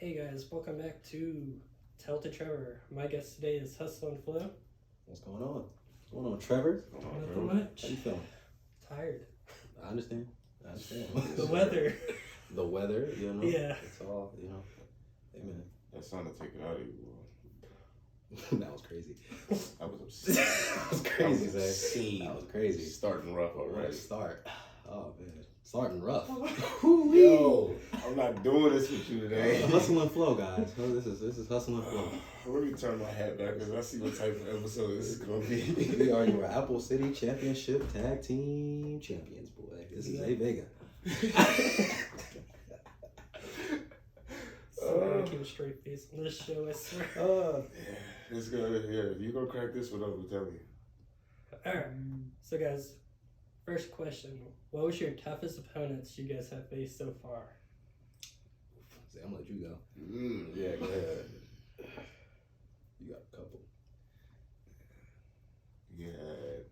Hey guys, welcome back to Tell to Trevor. My guest today is Hustle and Flow. What's going on? What's going on, Trevor? Nothing much. How you feeling? Tired. I understand. The weather. The weather, you know? Yeah. It's all, you know. Amen. That sounded take it out of you. That was crazy. I was upset. That was crazy, Zay. That was crazy. Starting rough already. Start. Oh, man. Starting rough. Yo, I'm not doing this with you today. Hustle and Flow, guys. This is Hustle and Flow. Let me turn my hat back because I see what type of episode this is going to be. We are your Apple City Championship Tag Team Champions, boy. This is Zay Vega. I keep a straight face on this show, I swear. Yeah, it's good. Yeah, you gonna crack this one up, I'm telling you. Alright, so guys, first question. What was your toughest opponents you guys have faced so far? Zay, I'm gonna let you go. Yeah, go ahead. You got a couple. Yeah.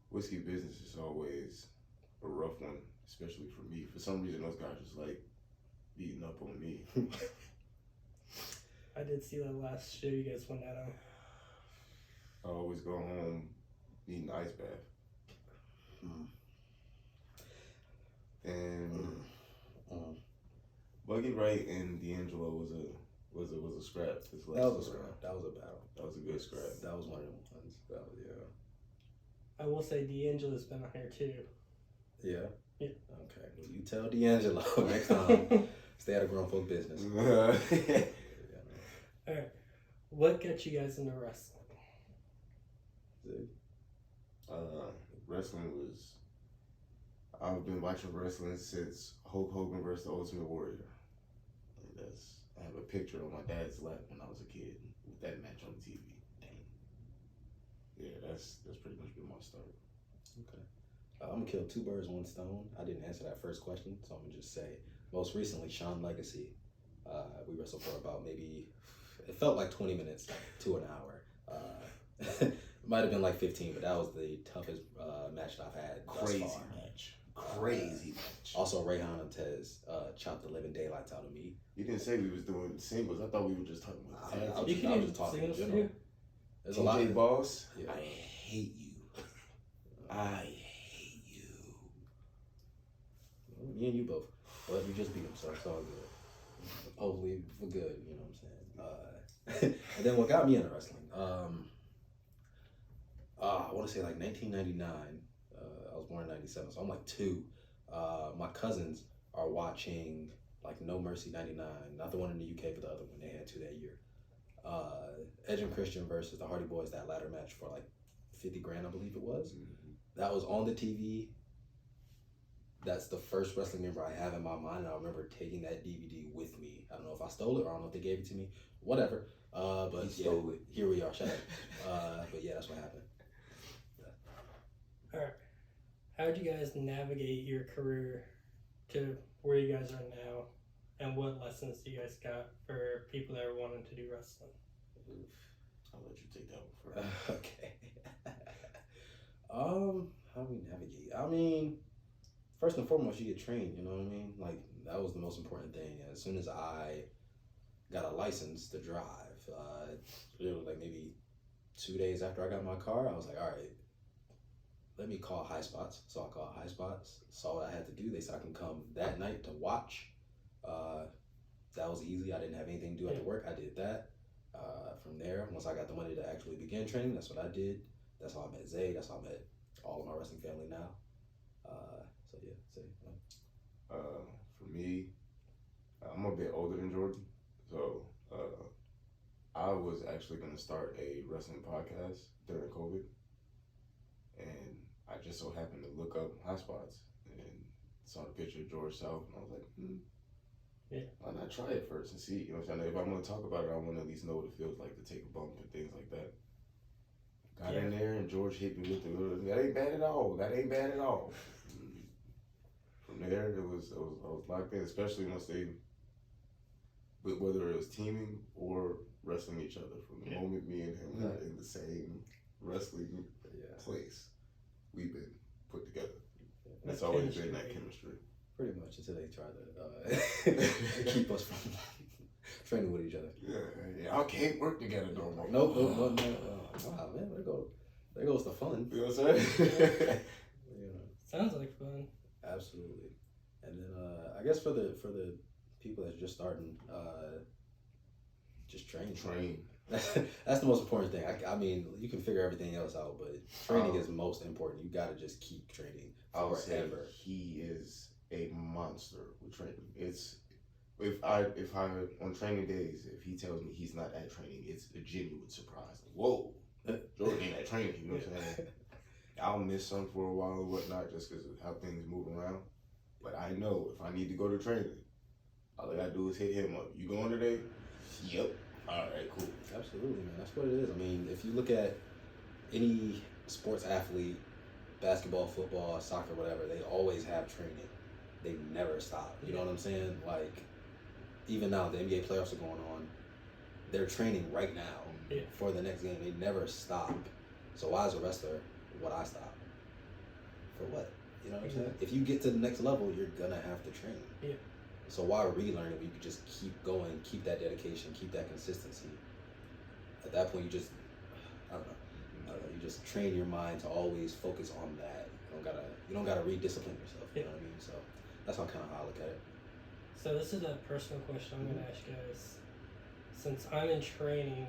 Whiskey business is always a rough one, especially for me. For some reason, those guys just like beating up on me. I did see that last show you guys went out on. I always go home needing an ice bath. And Buggy Wright and D'Angelo was a scrap. That was a scrap. That was a battle. That was a good scrap. That was one of them ones. That was, yeah. I will say D'Angelo's been on here too. Yeah? Yeah. Okay. Well, you tell D'Angelo next time. Stay out of grown folk business. Alright. What got you guys into wrestling? Wrestling was... I've been watching wrestling since Hulk Hogan versus the Ultimate Warrior. I have a picture on my dad's lap when I was a kid with that match on TV. Dang. Yeah, that's pretty much been my start. Okay. I'm gonna kill two birds, one stone. I didn't answer that first question, so I'm gonna just say most recently Sean Legacy. We wrestled for about maybe, it felt like 20 minutes to an hour. Might have been like 15, but that was the toughest match that I've had. Crazy thus far. match. Crazy match. Also, Rayhan and Tez chopped the living daylights out of me. You didn't say we was doing singles. I thought we were just talking about tag I was team. just talking in singles general. too? There's a lot. TJ Boss, Yeah. I hate you. I hate you. Well, me and you both. But we just beat him, so it's all good. Hopefully for good, you know what I'm saying? And then what got me into wrestling, I want to say like 1999. I was born in 97, so I'm like 2. My cousins are watching like No Mercy 99, not the one in the UK, but the other one. They had 2 that year. Edge and Christian versus the Hardy Boys, that ladder match for like 50 grand, I believe it was. Mm-hmm. That was on the TV. That's the first wrestling member I have in my mind. And I remember taking that DVD with me. I don't know if I stole it or I don't know if they gave it to me. Whatever. But He stole it. Here we are. Shut up. But yeah, that's what happened. All right. How did you guys navigate your career to where you guys are now, and what lessons do you guys got for people that are wanting to do wrestling? I'll let you take that one first. Okay. How do we navigate? I mean, first and foremost, you get trained. You know what I mean? Like that was the most important thing. As soon as I got a license to drive, it was like maybe 2 days after I got my car, I was like, all right, let me call High Spots. So I called High Spots, saw what I had to do. They said I can come that night to watch. That was easy. I didn't have anything to do after work. I did that. From there, once I got the money to actually begin training, that's what I did. That's how I met Zay. That's how I met all of my wrestling family now. So yeah, Zay. For me, I'm a bit older than Jordan, so I was actually going to start a wrestling podcast during COVID, and I just so happened to look up High Spots and saw the picture of George South, and I was like, yeah, why not try it first and see? You know what I'm saying? If I'm going to talk about it, I want to at least know what it feels like to take a bump and things like that. Got in there, and George hit me with the, that ain't bad at all. That ain't bad at all. From there, I was locked in, especially once they, whether it was teaming or wrestling each other. From the moment me and him got in the same wrestling place, we've been put together. It's always been that chemistry. Pretty much until they try to keep us from training with each other. Yeah, y'all can't work together no more. Nope. Wow, man, there goes the fun. You know what I'm saying? Sounds like fun. Absolutely. And then I guess for the people that's just starting, just train. That's the most important thing. I mean, you can figure everything else out, but training is most important. You got to just keep training I would say forever. he is a monster with training. It's if I on training days, if he tells me he's not at training, it's a genuine surprise. Like, whoa, Jordan ain't at training. You know what I'm saying? I'll miss some for a while or whatnot just because of how things move around. But I know if I need to go to training, all I gotta do is hit him up. You going today? Yep. All right, cool. Absolutely, man. That's what it is. I mean, if you look at any sports athlete, basketball, football, soccer, whatever, they always have training. They never stop. You know what I'm saying? Like, even now, the NBA playoffs are going on. They're training right now for the next game. They never stop. So why, as a wrestler, would I stop? For what? You know what I'm saying? If you get to the next level, you're going to have to train. Yeah. So why relearn it when you could just keep going, keep that dedication, keep that consistency? At that point, you just, I don't know, you just train your mind to always focus on that. You don't gotta re-discipline yourself, you know what I mean? So that's how I look at it. So this is a personal question I'm going to ask you guys. Since I'm in training,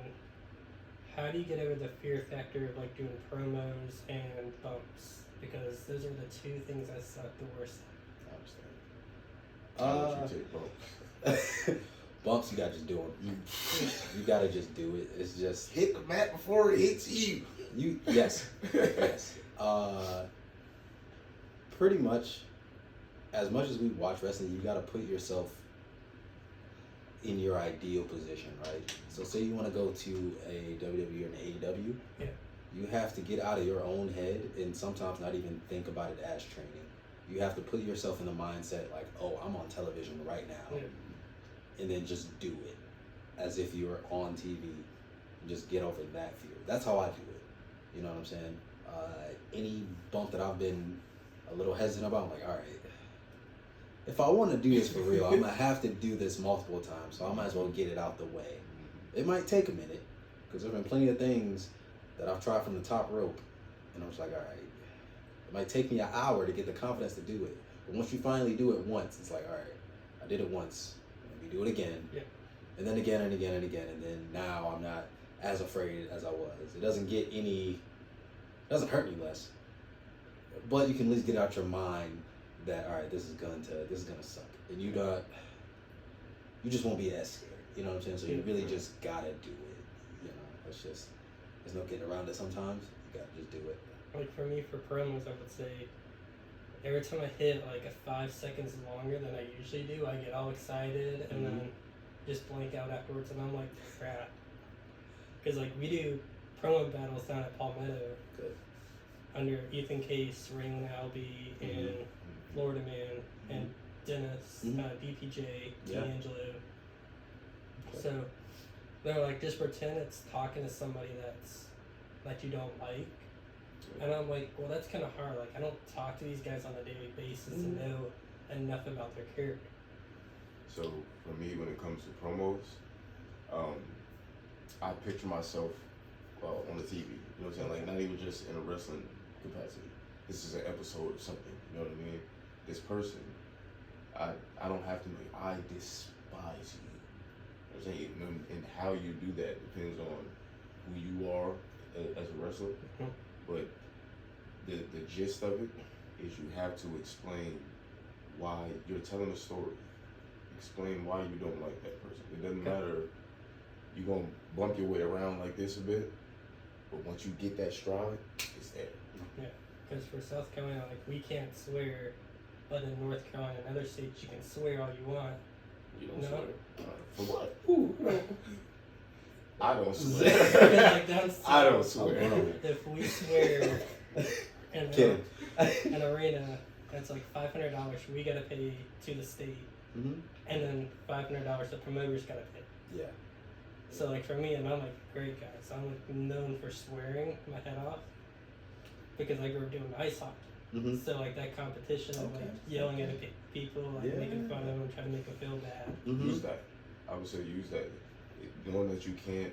how do you get over the fear factor of like doing promos and bumps? Because those are the two things I suck the worst at. I understand. You take bumps. Bumps, you gotta just do them. You gotta just do it. It's just hit the mat before it hits you. Yes. Pretty much as we watch wrestling, you gotta put yourself in your ideal position, right? So say you want to go to a WWE or an AEW, you have to get out of your own head and sometimes not even think about it as training. You have to put yourself in the mindset like, oh, I'm on television right now, and then just do it as if you were on TV. And just get over that fear. That's how I do it. You know what I'm saying? Any bump that I've been a little hesitant about, I'm like, all right, if I want to do this for real, I'm gonna have to do this multiple times. So I might as well get it out the way. It might take a minute because there's been plenty of things that I've tried from the top rope, and I was like, all right. It might take me an hour to get the confidence to do it. But once you finally do it once, it's like, all right, I did it once. Let me do it again. Yeah. And then again and again and again. And then now I'm not as afraid as I was. It doesn't hurt me less. But you can at least get out your mind that, all right, this is gonna suck. And you just won't be as scared. You know what I'm saying? So you really just gotta do it. You know, there's no getting around it sometimes. You gotta just do it. Like for me, for promos, I would say every time I hit like a 5 seconds longer than I usually do, I get all excited and then just blank out afterwards, and I'm like, crap. Because like we do promo battles down at Palmetto under Ethan Case, Raylan Albee, and Florida Man, and Dennis, DPJ, D'Angelo. So they're like, just pretend it's talking to somebody that you don't like. And I'm like, well, that's kind of hard. Like, I don't talk to these guys on a daily basis and know enough about their character. So, for me, when it comes to promos, I picture myself on the TV. You know what I'm saying? Like, not even just in a wrestling capacity. This is an episode of something. You know what I mean? This person, I don't have to make. I despise you. You know what I'm saying? And how you do that depends on who you are as a wrestler. But the gist of it is you have to explain why you're telling a story. Explain why you don't like that person. It doesn't matter. You're going to bump your way around like this a bit, but once you get that stride, it's there. Yeah, because for South Carolina, like, we can't swear, but in North Carolina and other states, you can swear all you want. You don't swear? For what? Ooh. I don't swear. Like, I don't swear. If we swear in an arena, that's like $500 we gotta pay to the state, and then $500 the promoters gotta pay. Yeah. So like for me, and I'm like, great guys, I'm like known for swearing my head off because I grew up doing ice hockey. Mm-hmm. So like that competition of Okay. like yelling at people, like Yeah. making fun of them, trying to make them feel bad. Mm-hmm. Use that. I would say use that. Knowing that you can't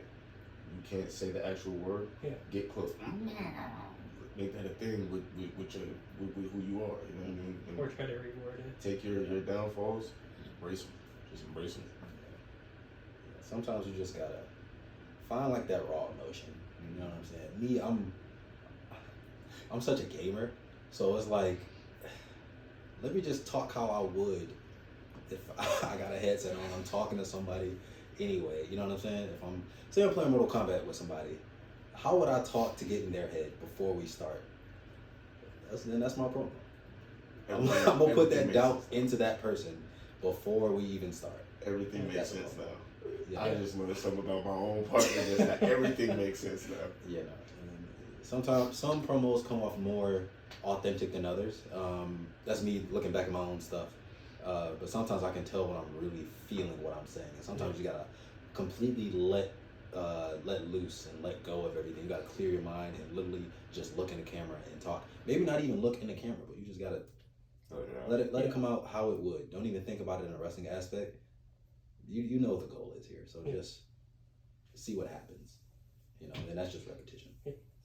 say the actual word. Yeah. Get close. Make that a thing with who you are. You know what I mean? And Or try to reward it. take your downfalls. Embrace them. Just embrace them. Sometimes you just gotta find like that raw emotion. You know what I'm saying? Me, I'm such a gamer, so it's like, let me just talk how I would if I got a headset on. I'm talking to somebody anyway. You know what I'm saying? If I'm playing Mortal Kombat with somebody, how would I talk to get in their head before we start? That's my program. I'm gonna put that doubt into that person before we even start. Everything makes sense now. Yeah. I just learned something about my own partner. Just that everything makes sense now. Yeah. And sometimes some promos come off more authentic than others. That's me looking back at my own stuff. But sometimes I can tell when I'm really feeling what I'm saying. And sometimes you gotta completely let loose and let go of everything. You gotta clear your mind and literally just look in the camera and talk. Maybe not even look in the camera, but you just gotta let it come out how it would. Don't even think about it in a wrestling aspect. You know what the goal is here, so just see what happens. You know, and that's just repetition.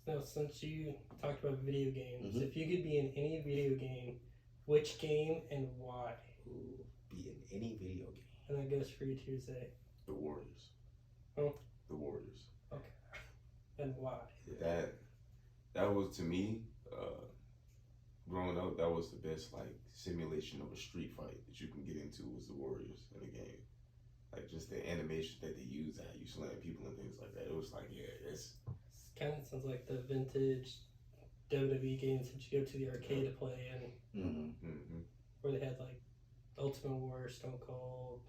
Now, since you talked about video games, Mhm. if you could be in any video game, which game and why? Ooh, be in any video game. And that goes for you, Tuesday. The Warriors. Oh. The Warriors. Okay. And why? That was, to me, growing up, that was the best like simulation of a street fight that you can get into was the Warriors in the game. Like just the animation that they use, how you slam people and things like that. It was like, it's kind of sounds like the vintage WWE games that you go to the arcade to play and where they had like Ultimate Warrior, Stone Cold,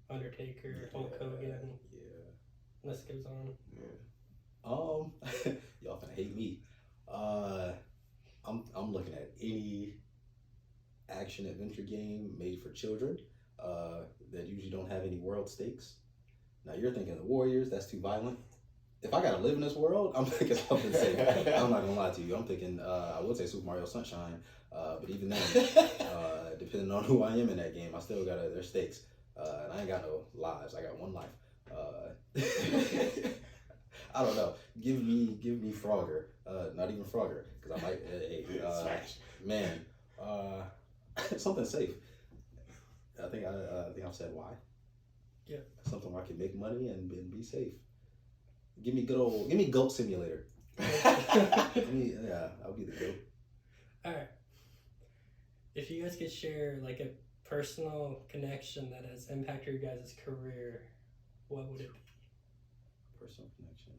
Undertaker, Hulk Hogan. Yeah. List goes on. Yeah. Y'all finna hate me. I'm looking at any action adventure game made for children that usually don't have any world stakes. Now you're thinking the Warriors, that's too violent. If I gotta live in this world, I'm thinking something safe. I'm not gonna lie to you. I'm thinking I would say Super Mario Sunshine, but even then, depending on who I am in that game, I still gotta there's stakes. And I ain't got no lives. I got one life. I don't know. Give me Frogger. Not even Frogger, because I might. Something safe. I think I've said why. Yeah. Something where I can make money and be safe. Give me Goat Simulator. I'll be the goat. All right. If you guys could share like a personal connection that has impacted your guys' career, what would it be? Personal connection.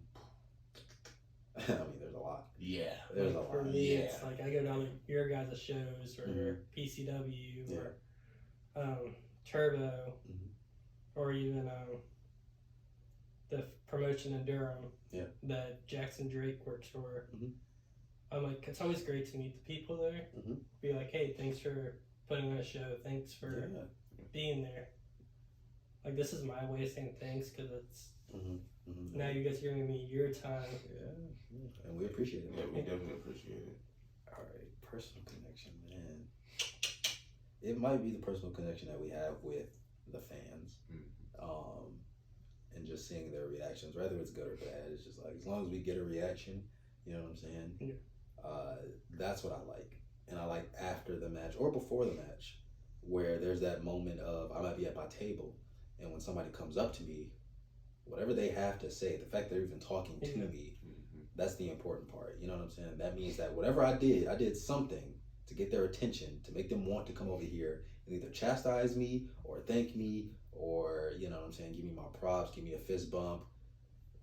I mean, there's a lot. Yeah. There's like a for lot. me, it's like I go down to your guys' shows or PCW or Turbo or even the promotion in Durham that Jackson Drake works for. I'm like, it's always great to meet the people there. Be like, hey, thanks for putting on a show. Thanks for being there. Like, this is my way of saying thanks because it's now you guys are giving me your time. Yeah, and we appreciate it. Yeah, we definitely appreciate it. All right, personal connection, man. It might be the personal connection that we have with the fans, and just seeing their reactions, whether it's good or bad. It's just like as long as we get a reaction, you know what I'm saying? That's what I like, and I like after the match or before the match, where there's that moment of I might be at my table, and when somebody comes up to me, whatever they have to say, the fact they're even talking to me, that's the important part. You know what I'm saying? That means that whatever I did something to get their attention, to make them want to come over here and either chastise me or thank me or, you know what I'm saying, give me my props, give me a fist bump,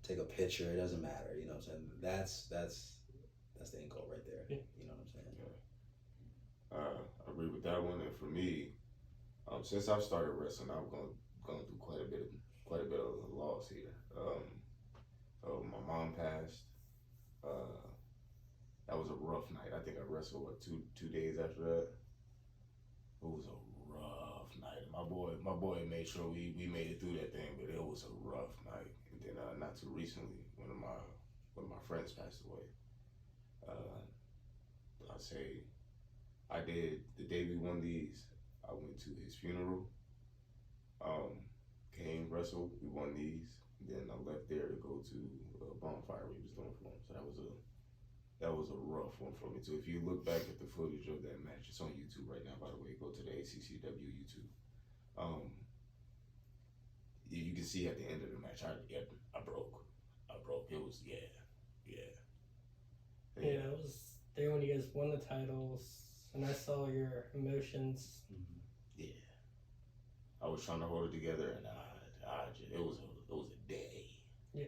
take a picture, it doesn't matter. You know what I'm saying? That's the end goal right there. You know what I'm saying? I agree with that one. And for me, since I've started wrestling, I've gone through quite a bit of loss here. My mom passed. That was a rough night. I think I wrestled two days after that. It was a rough night. My boy made sure we made it through that thing, but it was a rough night. And then not too recently, one of my friends passed away. I'd say I did the day we won these. I went to his funeral. Came wrestled. We won these. Then I left there to go to a bonfire we was doing for him. So that was a rough one for me too. If you look back at the footage of that match, it's on YouTube right now. By the way, go to the ACCW YouTube. You can see at the end of the match, I broke. It was yeah. Yeah, it was there when you guys won the titles, and I saw your emotions. Yeah. I was trying to hold it together, and it was a day. Yeah.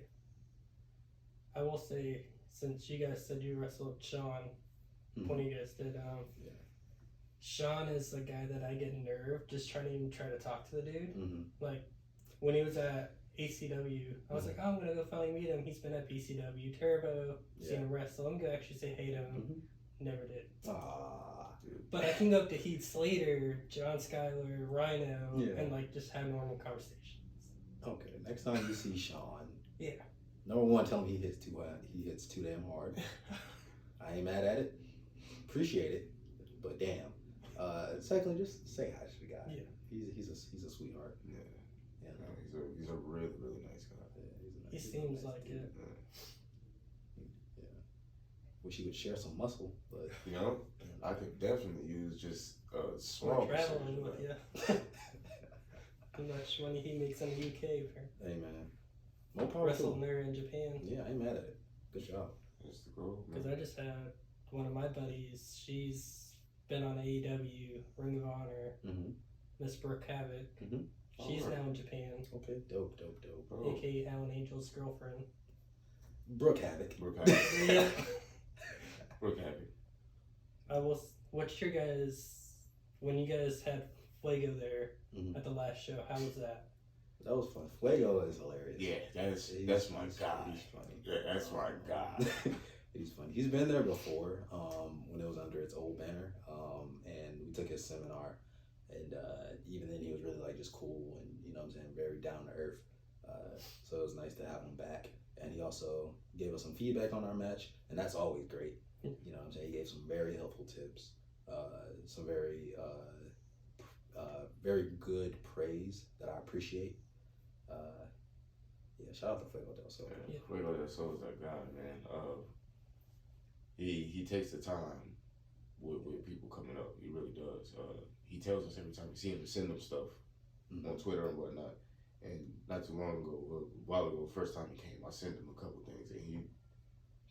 I will say, since you guys said you wrestled Sean, when you guys did, Sean is the guy that I get nerve just trying to talk to the dude. Like when he was at ACW, I was like, oh, I'm gonna go finally meet him. He's been at PCW, Turbo, seen him wrestle. I'm gonna actually say hey to him. Never did. But I can go up to Heath Slater, John Schuyler, Rhino, and like just have normal conversations. Okay, next time you see Sean, Yeah. number one, tell him he hits too damn hard. I ain't mad at it. Appreciate it, but damn. Secondly, just say hi to the guy. Yeah. He's a sweetheart. Yeah. He's a really, really nice guy. Yeah, He seems like it. Yeah. Wish he would share some muscle, but You know, I could definitely use just a small traveling percentage of with that. you. How much money he makes in the UK for hey man, more power to wrestling him. there in Japan. Yeah, I ain't mad at it. Good job. That's the goal. Because I just had one of my buddies. She's been on AEW, Ring of Honor, Miss Brooke Havoc. She's now in Japan. Okay, dope. AKA Alan Angel's girlfriend. Brooke Havoc. Yeah. Brooke Havoc. What's your guys, when you guys had Fuego there at the last show, how was that? That was fun. Fuego is hilarious. Yeah, that's my guy. He's funny. Yeah, that's my guy. He's funny. He's been there before when it was under its old banner, and we took his seminar, and even then he was really like just cool and you know what I'm saying, very down to earth. So it was nice to have him back, and he also gave us some feedback on our match, and that's always great. You know what I'm saying? He gave some very helpful tips, some very very good praise that I appreciate. Yeah, shout out to Fuego del Sol. Yeah, Fuego del Sol is that guy, man. He takes the time with people coming up. He really does. He tells us every time we see him to send them stuff on Twitter and whatnot. And not too long ago, a while ago, first time he came, I sent him a couple things, and he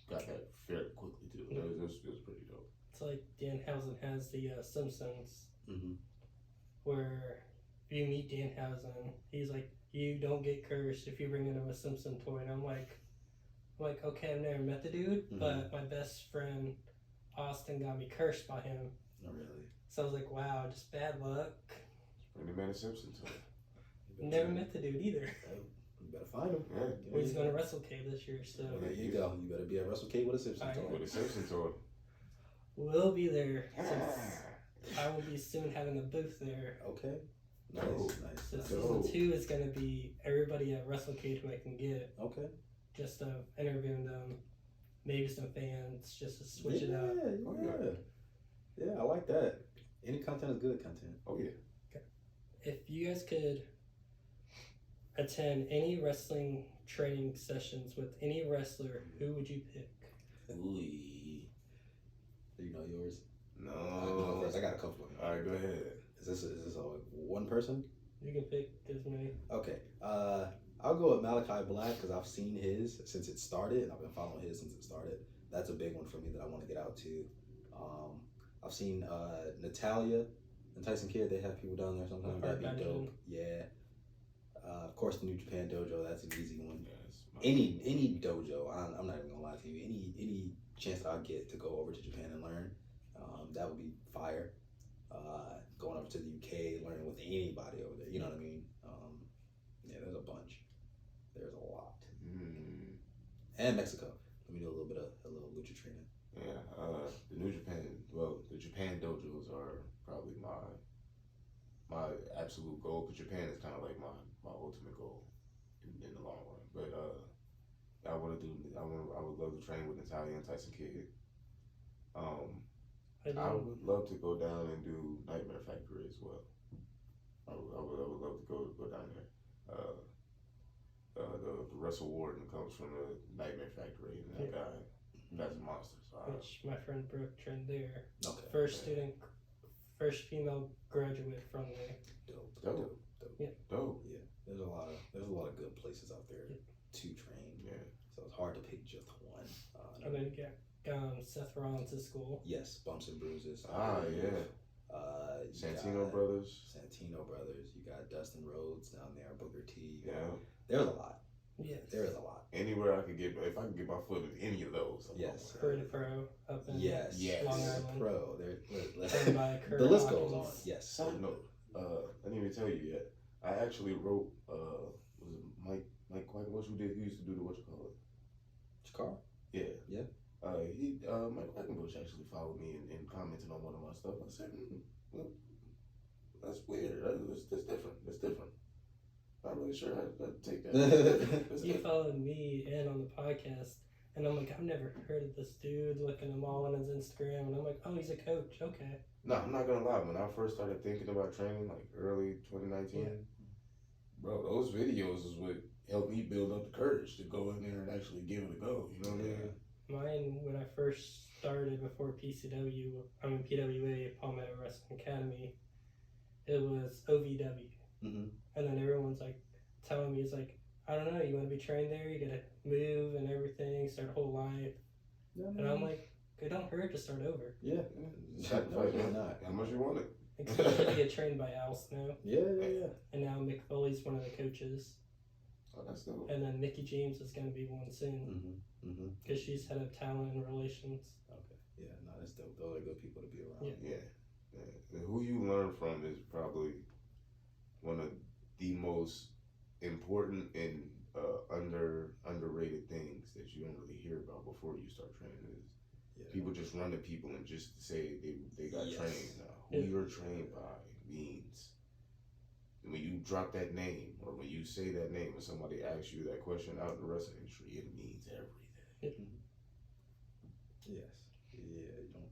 got that fairly quickly too. It was pretty dope. It's like Danhausen has the Simpsons, where if you meet Danhausen, he's like, you don't get cursed if you bring in a Simpson toy. And I'm like, okay, I've never met the dude, but my best friend Austin got me cursed by him. Oh, really? So I was like, wow, just bad luck. Bring the man a Simpson toy. Never met the dude either. You better find him. Yeah. Well, he's going to Wrestle K this year, so There you go. You better be at Wrestle K with a Simpson toy. With a Simpson toy. we'll be there. Since I will be soon having a booth there. Okay. Nice. So Nice. season 2 is going to be everybody at Wrestle K who I can get. Okay. Just interviewing them, maybe some fans, just to switch it up. Yeah, I like that. Any content is good content. Oh yeah. Okay. If you guys could attend any wrestling training sessions with any wrestler, who would you pick? Ooh. Do you know yours? No. First, I got a couple of them. All right, go ahead. Is this a one person? You can pick as many. Okay. I'll go with Malachi Black because I've seen his since it started, and I've been following his since it started. That's a big one for me that I want to get out to. I've seen Natalia and Tyson Kidd. They have people down there sometimes. That'd be dope. Yeah. Of course, the New Japan Dojo. That's an easy one. Any dojo. I'm not even gonna lie to you. Any chance that I get to go over to Japan and learn, that would be fire. Going over to the UK, learning with anybody over there. You know what I mean? Yeah, there's a bunch. There's a lot. And Mexico. Let me do a little lucha training. Yeah, the New Japan, the Japan dojos are probably my absolute goal, because Japan is kind of like my ultimate goal in the long run. But I would love to train with Natalia and Tyson Kidd. I I would love to go down and do Nightmare Factory as well. I would love to go down there. The Russell Warden comes from the Nightmare Factory, and that guy, that's a monster. So which my friend Brooke trained there. Okay. First female graduate from there. Dope. Yeah. Dope. Yeah. There's a lot of good places out there to train. Yeah. So it's hard to pick just one. And then you got Seth Rollins' school. Yes, Bumps and Bruises. Yeah. Santino Brothers. You got Dustin Rhodes down there, Booker T. Yeah. There's a lot. Yes. There is a lot. Anywhere if I could get my foot in any of those. Yes. Career to Pro up in Yes. Long Island. Pro. Trained by Kurt The list goes Hawkins. on. Yes. Side note, I didn't even tell you yet. I actually wrote, was it Mike Quackenbush who used to do the Chikara? Yeah. Yeah. Mike Quackenbush actually followed me and commented on one of my stuff. I said, well, that's weird. That's different. That's different. Not really sure how to take that. You followed me in on the podcast, and I'm like, I've never heard of this dude. Looking him all on his Instagram, and I'm like, oh, he's a coach. Okay. No, I'm not gonna lie. When I first started thinking about training, like early 2019, bro, those videos is what helped me build up the courage to go in there and actually give it a go. You know what I mean? Mine, when I first started before PWA, Palmetto Wrestling Academy, it was OVW. Mm-hmm. And then everyone's like telling me, it's like, I don't know, you want to be trained there? You gotta move and everything, start a whole life. And I'm like, it don't hurt to start over. Yeah. Sacrifice, not. How much you want it? Especially to get trained by Al Snow. Yeah. And now Mick Foley's one of the coaches. Oh, that's dope. And then Mickey James is going to be one soon. Because she's head of talent and relations. Okay. Yeah, no, that's dope. Those are good people to be around. Yeah. Who you learn from is probably one of the most important and underrated things that you don't really hear about before you start training is people just run to people and just say they got trained. Who you're trained by means, when you drop that name or when you say that name and somebody asks you that question out in the wrestling industry, it means everything.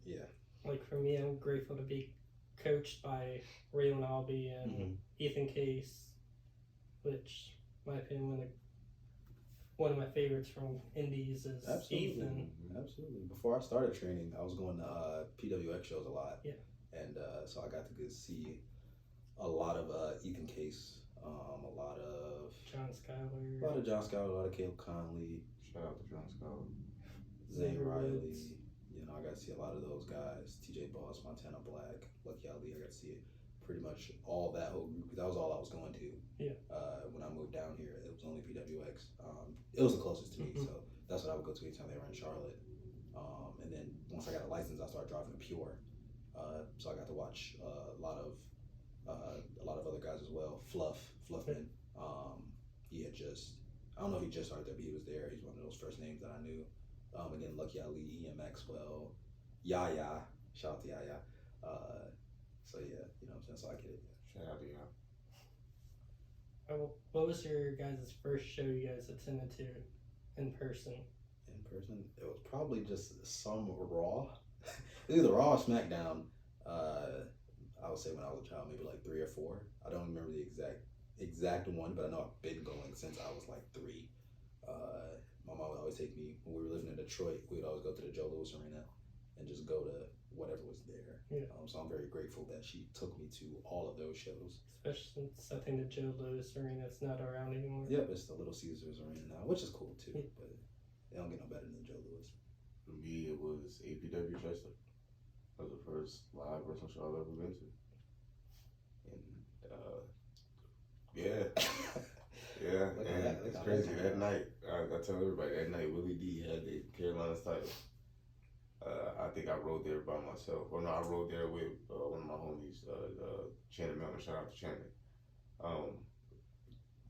Yes. Like for me, I'm grateful to be coached by Raylan Albee and Ethan Case, which, in my opinion, one of my favorites from Indies is Ethan. Absolutely. Before I started training, I was going to PWX shows a lot. Yeah. And so I got to see a lot of Ethan Case, a lot of John Schuyler, a lot of Caleb Conley. Shout out to John Schuyler. Zane Riley. You know, I got to see a lot of those guys. TJ Boss, Montana Black, Lucky Ali. I got to see pretty much all that whole group. That was all I was going to. Yeah. When I moved down here, it was only PWX. It was the closest to me, so that's what I would go to anytime they were in Charlotte. And then once I got a license, I started driving to Pure. So I got to watch a lot of other guys as well. Fluffman. He had I don't know if he just started there, but he was there. He's one of those first names that I knew. Again, Lucky Ali, Ian Maxwell, Yaya. Shout out to Yaya. So yeah, you know what I'm saying? So I get it. Shout out to Yaya. What was your guys' first show you guys attended to in person? In person? It was probably just some Raw. Either Raw or SmackDown. I would say when I was a child, maybe like 3 or 4. I don't remember the exact one, but I know I've been going since I was like 3. My mom would always take me, when we were living in Detroit, we would always go to the Joe Louis Arena and just go to whatever was there. Yeah. So I'm very grateful that she took me to all of those shows. Especially since I think the Joe Louis Arena is not around anymore. Yep, it's the Little Caesars Arena now, which is cool too, but they don't get no better than Joe Louis. For me, it was APW Chester. That was the first live wrestling show I've ever been to. And, and it's crazy. That night, I tell everybody, that night Willie D had the Carolina's title. I think I rode there by myself. Or no, I rode there with one of my homies, Shannon Melton. Shout out to Shannon.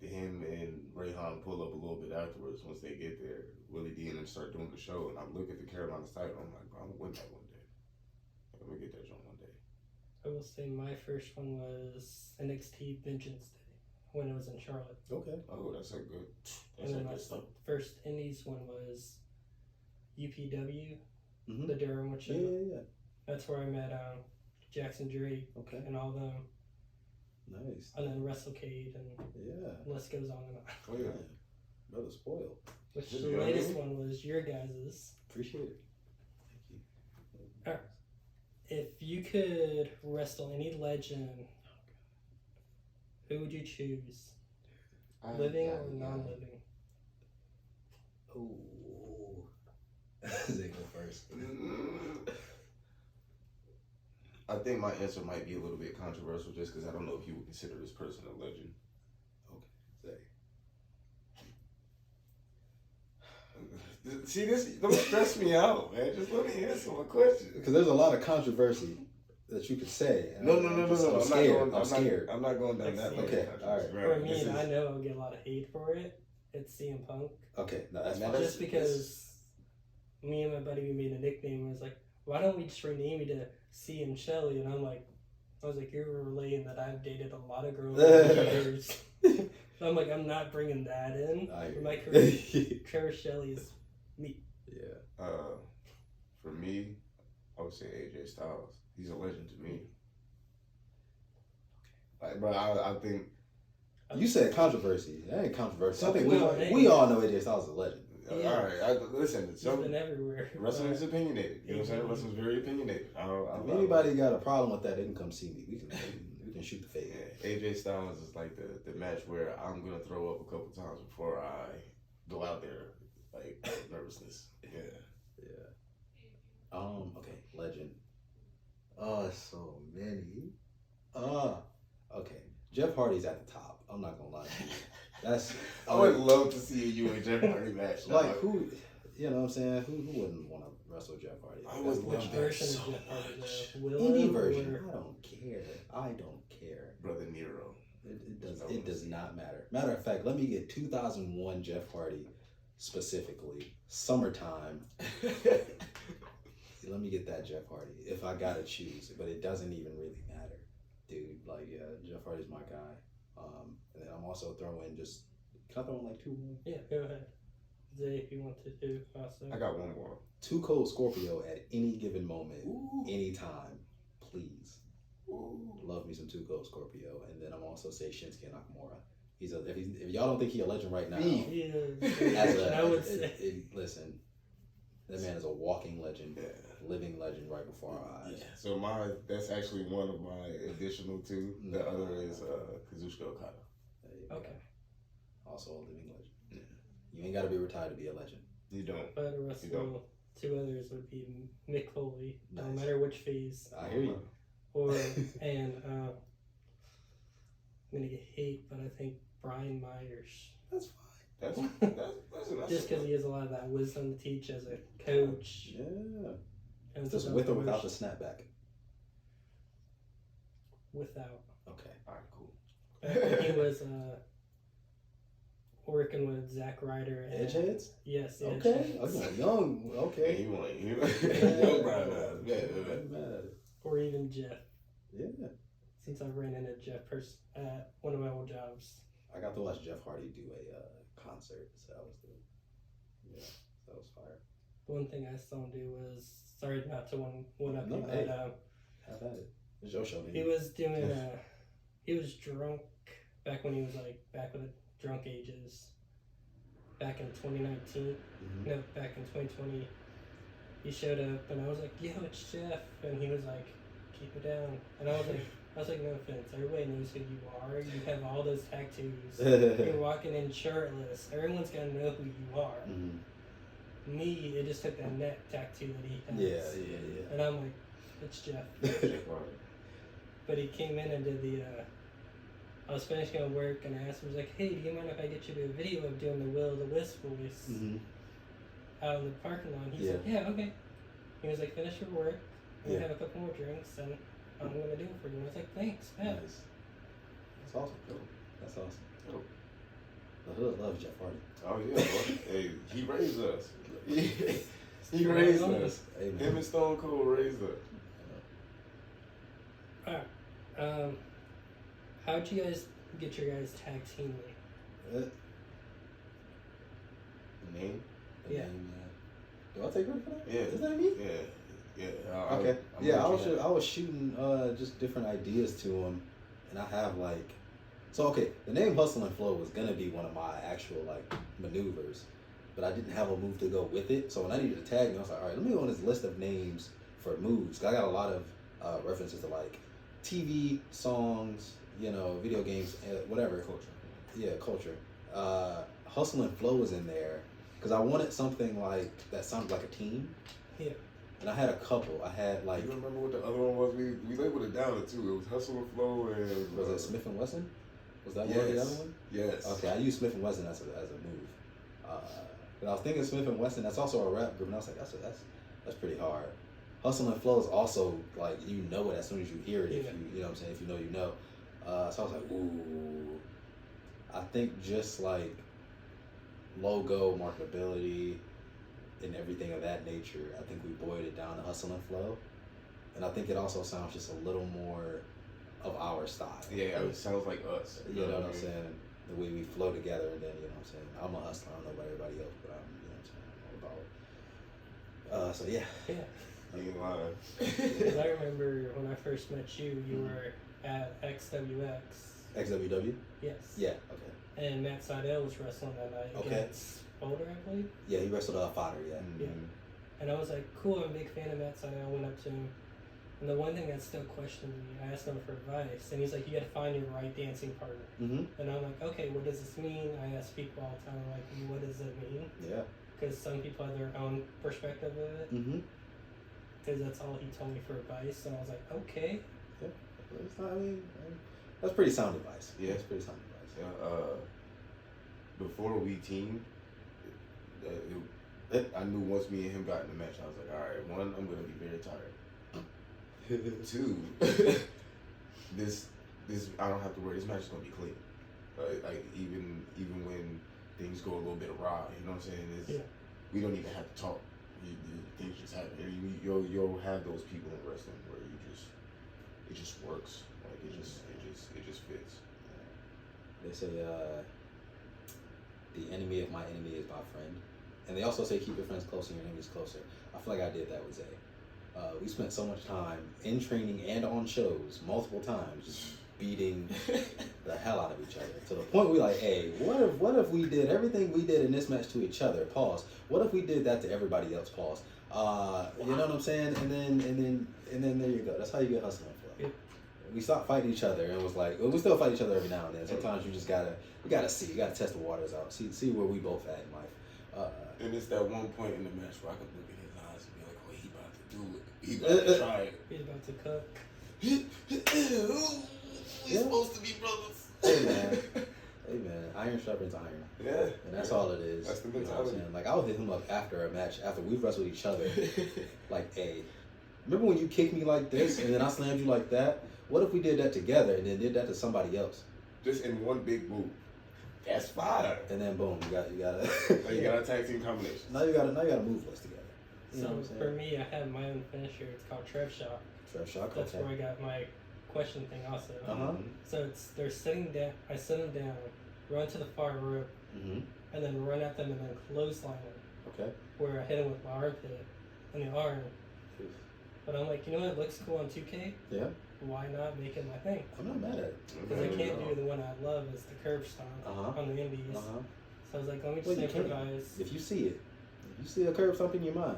Him and Rayhan pull up a little bit afterwards. Once they get there, Willie D and them start doing the show, and I look at the Carolina's title. I'm like, bro, I'm gonna win that one day. I'm gonna get that joint one day. I will say my first one was NXT Vengeance Day when it was in Charlotte. Okay. Oh, that's a good. And then my first Indies one was UPW, Mm-hmm. the Durham show. Yeah. That's where I met Jackson Drake Okay. and all them. Nice. And then WrestleCade and Yeah. the list goes on and on. Oh yeah. Brother spoiled. Which Just the go latest ahead. one was your guys's. Appreciate it. Thank you. Alright. If you could wrestle any legend, who would you choose? Living or non-living? Oh. Zay go first. I think my answer might be a little bit controversial just because I don't know if you would consider this person a legend. Zay. See this? Don't stress me out, man. Just let me answer my question. Because there's a lot of controversy that you could say. and No. I'm scared. I'm scared. I'm not going down that lane. Okay, all right. For me, and I know I'll get a lot of hate for it. It's CM Punk. Okay, no, that's Man, fine. Just because me and my buddy, we made a nickname. And it was like, why don't we just rename you to CM Shelly? And I was like, you're relaying that I've dated a lot of girls over the years. So I'm like, I'm not bringing that in. My career Shelly is me. Yeah. For me, I would say AJ Styles. He's a legend to me. Like, bro, I think. You said controversy. That ain't controversy. I think Well, we all know AJ Styles is a legend. Yeah. All right, listen. He's been everywhere. Wrestling is opinionated. You know what I'm saying? Wrestling's very opinionated. If anybody got a problem with that, they can come see me. We can shoot the fade. Yeah, AJ Styles is like the match where I'm gonna throw up a couple times before I go out there, like nervousness. Yeah. Okay, legend. So many. Okay. Jeff Hardy's at the top. I'm not gonna lie to you. That's. I would love to see you and Jeff Hardy match. Like who? You know what I'm saying? Who wouldn't want to wrestle Jeff Hardy? I would Which love that version so of Jeff Hardy? much. The Willow Any version. or- I don't care. I don't care. Brother Nero. It does not matter. Matter of fact, let me get 2001 Jeff Hardy specifically. Summertime. Let me get that Jeff Hardy if I gotta choose, but it doesn't even really matter, dude. Like, yeah, Jeff Hardy's my guy. And then I'm also throwing can I throw in like two more? Yeah, go ahead. Zay, if you want to do also. I got one more. Too Cold Scorpio at any given moment, Ooh. anytime, please. Ooh. Love me some Too Cold Scorpio, and then I'm also say Shinsuke Nakamura. If y'all don't think he's a legend right now, Yeah, I would say. listen, that man is a walking legend, living legend right before our eyes. Yeah. So that's actually one of my additional two. The other is Kazuchika Okada. Okay. Also a living legend. Yeah. You ain't got to be retired to be a legend. You don't. If I had to wrestle, two others would be Mick Foley, no Nice. matter which phase. I hear you. I'm gonna get hate, but I think Brian Myers. That's fine. That's Just because he has a lot of that wisdom to teach as a coach. Yeah. And Just with or without the snapback? Without. Okay. All right, cool. He was working with Zack Ryder. And, Edgeheads? Yes. the Okay. Edgeheads. Young. Okay. He won. Young Brian Myers. Yeah. Or even Jeff. Yeah. Since I ran into Jeff at one of my old jobs. I got to watch Jeff Hardy do a concert, so that was fire. The one thing I saw him do was, sorry not to one up No, you, hey. but Have at it. It's your show, he man. was doing he was drunk back when he was like back with the drunk ages. Back in 2019, Mm-hmm. no, back in 2020, he showed up and I was like, "Yo, it's Jeff," and he was like, "Keep it down," and I was like, "No offense, everybody knows who you are. You have all those tattoos. You're walking in shirtless. Everyone's gonna know who you are." Mm-hmm. Me, it just took that neck tattoo that he has. Yeah. And I'm like, "It's Jeff." But he came in and did I was finishing up work and I asked him, I was like, "Hey, do you mind if I get you to a video of doing the Will-o-the-Wisp voice Mm-hmm. out in the parking lot?" He said, "Yeah, okay." He was like, "Finish your work, and have a couple more drinks, and I'm going to do it for you." And I was like, "Thanks, man." Nice. That's awesome. Cool. That's awesome. Cool. The hood loves Jeff Hardy. Oh yeah, bro. Hey, he raised us. He raised us. Hey, man. Him and Stone Cold raised us. Alright. How'd you guys get your guys' tag team name? The name? The Yeah. name, do I take credit for that? Yeah. Is that me? Yeah. Yeah. Okay. I'm Yeah, looking I was shooting just different ideas to him, and I have like, so okay, the name Hustle and Flow was gonna be one of my actual like maneuvers, but I didn't have a move to go with it. So when I needed to tag me, I was like, all right, let me go on this list of names for moves. 'Cause I got a lot of references to like TV, songs, you know, video games, whatever. culture. Yeah, culture. Hustle and Flow was in there because I wanted something like that sounded like a team. Yeah. And I had a couple. I had like, You remember what the other one was? We labeled it down too. It was Hustle and Flow and was it Smith and Wesson? Was that yes. one of the other one? Yes. Okay, I used Smith and Wesson as a move. But I was thinking Smith and Wesson. That's also a rap group, and I was like, that's pretty hard. Hustle and Flow is also like you know it as soon as you hear it. Yeah. If you know what I'm saying, if you know, you know. So I was like, ooh. I think just like logo, marketability, and everything of that nature, I think we boiled it down to Hustle and Flow. And I think it also sounds just a little more of our style. Yeah, it sounds like us. You know what I'm saying? The way we flow together, and then, you know what I'm saying? I'm a hustler, I don't know about everybody else, but I'm, you know what I'm saying? I'm all about it. So yeah. Yeah. You ain't lying. Because I remember when I first met you, you were at XWX. XWW? Yes. Yeah, okay. And Matt Seidel was wrestling that night Okay. against Boulder, I believe. Yeah, he wrestled Fodder, yeah. Yeah. And I was like, cool, I'm a big fan of Matt Seidel. I went up to him. And the one thing that still questioned me, I asked him for advice. And he's like, you gotta find your right dancing partner. Mm-hmm. And I'm like, okay, what does this mean? I ask people all the time, like, what does it mean? Yeah. Because some people have their own perspective of it. Mm-hmm. Because that's all he told me for advice. And I was like, okay. Yeah. It's not, I mean, that's pretty sound advice. Yeah. That's pretty sound advice. Yeah. Before we teamed, I knew once me and him got in the match, I was like, all right, one, I'm gonna be very tired. Two, this I don't have to worry. This match is gonna be clean. Like even when things go a little bit awry, you know what I'm saying? We don't even have to talk. Things just happen. You'll have those people in wrestling where it just works. Like it just fits. They say the enemy of my enemy is my friend, and they also say keep your friends closer and your enemies closer. I feel like I did that with Zay. We spent so much time in training and on shows multiple times just beating the hell out of each other to the point we like, hey, what if we did everything we did in this match to each other? Pause. What if we did that to everybody else? Pause. You know what I'm saying? And then there you go. That's how you get hustling flow. Yeah. We stopped fighting each other and it was like, well, we still fight each other every now and then. Sometimes you just gotta see, you gotta test the waters out, see where we both at in life. And it's that one point in the match where I could look at his eyes and be like, oh, he about to do it. He about to try it. He's about to cook. We supposed to be brothers. Hey man, iron sharpens iron. Yeah. And that's all it is. That's the You know what I'm mentality. saying? Like I would hit him up after a match, after we've wrestled each other. Like, hey, remember when you kicked me like this and then I slammed you like that? What if we did that together and then did that to somebody else? Just in one big move. That's fire. And then boom, you got Now you got a tag team combination. now you got a move list together. You know So what I'm saying? for me, I have my own finisher. It's called Trev Shock. Trev Shock, That's okay. where I got my question thing also. Uh-huh. So they're sitting down. I sit them down, run to the far rope, Mm-hmm. and then run at them and then clothesline them. Okay. Where I hit them with my armpit and the arm. But I'm like, you know what? It looks cool on 2K. Yeah. Why not make it my thing? I'm not mad at it. Because I can't do the one I love is the curb stomp Uh-huh. on the indies. Uh-huh. So I was like, let me Well, just you can. improvise. If you see it, if you see a curve something in your mind,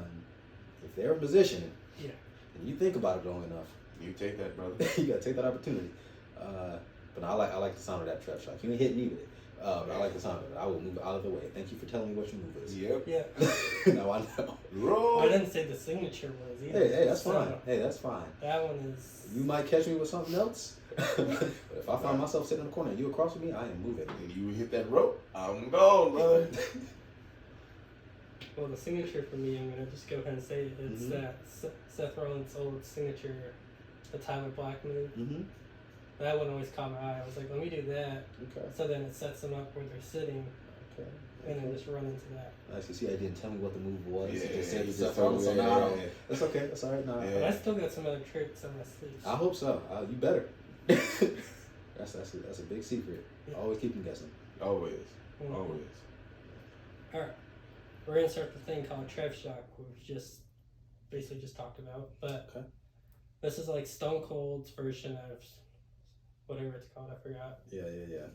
if they're in position, Yeah. and you think about it long enough, You take that, brother. you gotta take that opportunity. But I like the sound of that Trev Shock. You ain't hit me with it. But I like the sound of it. I will move it out of the way. Thank you for telling me what your move is. Yep. Yeah. Now I know. Roll. I didn't say the signature was either. Hey, that's So, fine. Hey, that's fine. That one is. You might catch me with something else. But if I find myself sitting in the corner and you across from me, I am moving. And you hit that rope, I'm gone, bud. Well, the signature for me, I'm gonna just go ahead and say it. It's Mhm. that Seth Rollins' old signature, the Tyler Black move. Mm-hmm. That one always caught my eye. I was like, let me do that. Okay. So then it sets them up where they're sitting, Okay. and then just run into that. Nice. You see, I didn't tell me what the move was. Yeah, You just said you you just just told me. So told me, now yeah. that's okay. That's all right. Now Yeah. But I still got some other tricks on my sleeve. I hope so. You better. that's a big secret. Yeah. Always keep them guessing. Always. Mhm. Always. Alright. We're gonna start the thing called Trev Shock, which just basically just talked about. But Okay. this is like Stone Cold's version of whatever it's called. I forgot. Yeah.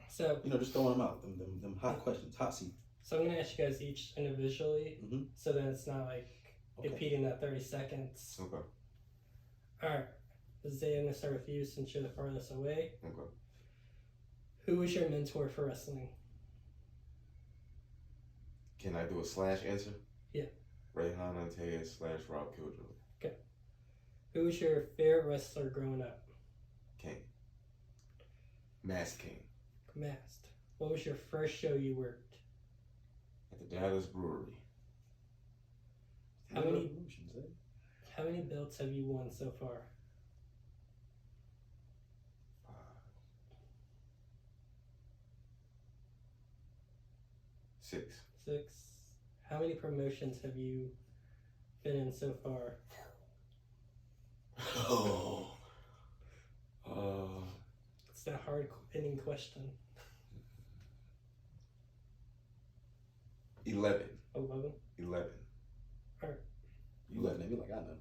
So Just throwing them out. Them hot questions, hot seat. So I'm gonna ask you guys each individually, Mhm. so then it's not like repeating that 30 seconds. Okay. All right, Zay, I'm gonna start with you since you're the farthest away. Okay. Who was your mentor for wrestling? Can I do a slash answer? Yeah. Rayhan Antaeus / Rob Killjoy. Okay. Who was your favorite wrestler growing up? King. Masked King. Masked. What was your first show you worked? At the Dallas Brewery. How many Revolutions, eh? How many belts have you won so far? 5. 6. 6. How many promotions have you been in so far? Oh. It's a hard hitting question. 11. 11. 11. You looking at me like I know.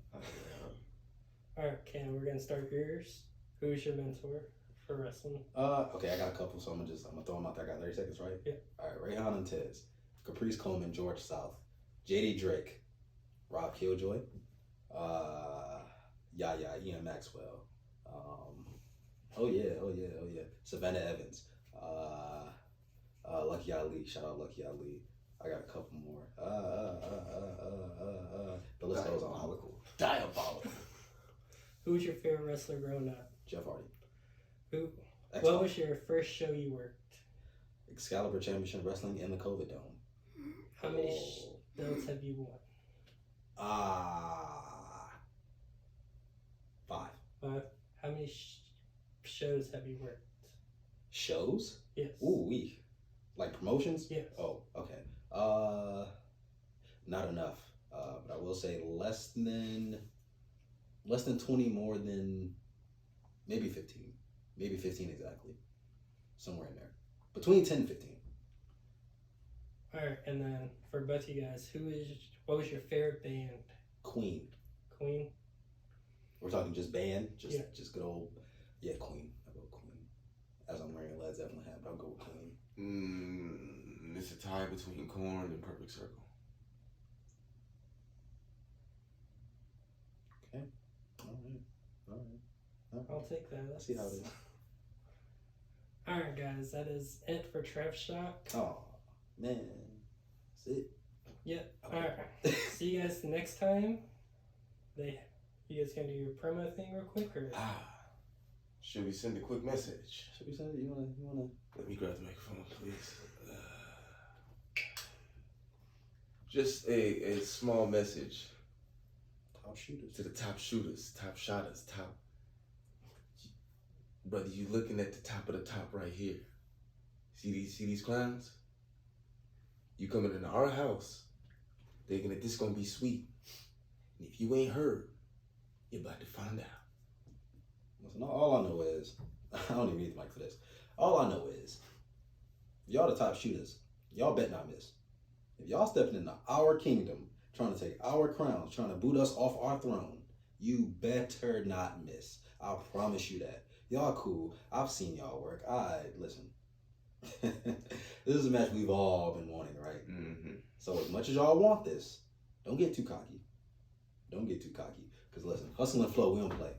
Alright, Cam, we're gonna start yours. Who is your mentor for wrestling? Okay, I got a couple, so I'm gonna throw them out there. I got 30 seconds, right? Yeah. All right, Rayhan and Tez, Caprice Coleman, George South, JD Drake, Rob Killjoy, Ian Maxwell, oh yeah, Savannah Evans, Lucky Ali, shout out Lucky Ali. I got a couple more. The list goes on. Diabolical. Who was your favorite wrestler growing up? Jeff Hardy. What was your first show you worked? Excalibur Championship Wrestling in the COVID Dome. How many belts have you won? 5. 5. How many shows have you worked? Shows? Yes. Ooh, like promotions? Yes. Oh, okay. Not enough. But I will say less than 20, more than maybe 15. Maybe 15 exactly. Somewhere in there. Between 10 and 15. Alright, and then for both of you guys, what was your favorite band? Queen. Queen? We're talking just band? Yeah. Just good old, Queen. I'll go Queen. As I'm wearing a Led Zeppelin hat, but I'll go with Queen. It's a tie between Korn and Perfect Circle. Okay. All right. I'll take that. Let's see how it is. Alright, guys, that is it for Trev Shock. Oh, man. That's it. Yep. Okay. Alright. See you guys next time. You guys gonna do your promo thing real quick, or? Should we send a quick message? Should we send it? You wanna? Let me grab the microphone, please. Just a small message Top shooters. to the top shooters, top shotters, top. Brother, you looking at the top of the top right here. See these clowns? You coming into our house, thinking that this gonna be sweet. And if you ain't heard, you're about to find out. Listen, all I know is, I don't even need the mic for this. All I know is, y'all the top shooters. Y'all bet not miss. If y'all stepping into our kingdom, trying to take our crowns, trying to boot us off our throne, you better not miss. I promise you that. Y'all cool. I've seen y'all work. Listen. This is a match we've all been wanting, right? Mm-hmm. So as much as y'all want this, don't get too cocky. Don't get too cocky. Because listen, hustle and flow, we don't play.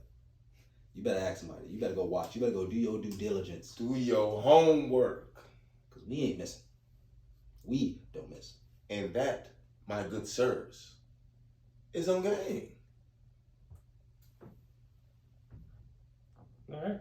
You better ask somebody. You better go watch. You better go do your due diligence. Do your homework. Because we ain't missing. We don't miss. And that, my good sirs, is on game. Alright.